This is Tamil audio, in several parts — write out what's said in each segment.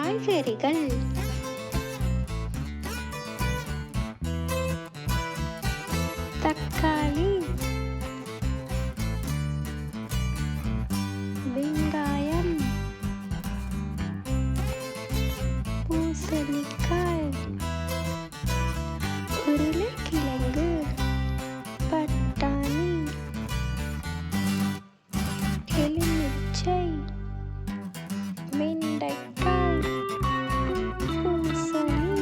காய்கறிகள்: தக்காளி, வெங்காயம், பூசணிக்காய், உருளைக்கிழங்கு, பட்டாணி, எலுமிச்சை, வெண்டைக்காய், பூசணி,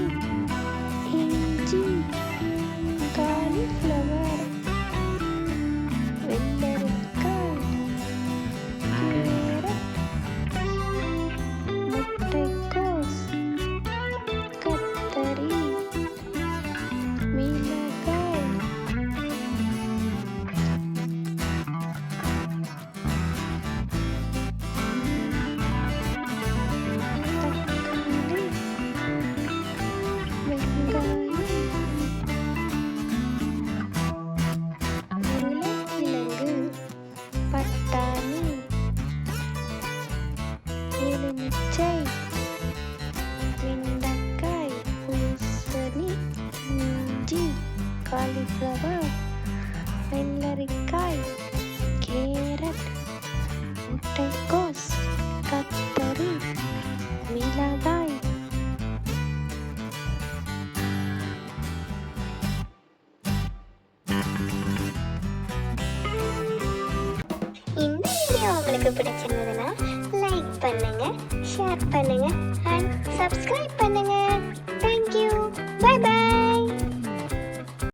இஞ்சி, காலிஃப்ளவர், வெள்ளரிக்காய், கேரட், முட்டைக்கோஸ், கத்தரி, மிளகாய், தக்காளி, வெங்காயம், உருளைக்கிழங்கு, பட்டாணி, எலுமிச்சை, வெண்டைக்காய், பூசணி, இஞ்சி, காலிஃப்ளவர், வெள்ளரிக்காய், கேரட், முட்டைக்கோஸ், கத்தரி, மிளகாய். இந்த வீடியோ உங்களுக்கு பிடிச்சிருந்ததுன்னா லைக் பண்ணுங்க, ஷேர் பண்ணுங்க அண்ட் சப்ஸ்கிரைப் பண்ணுங்க.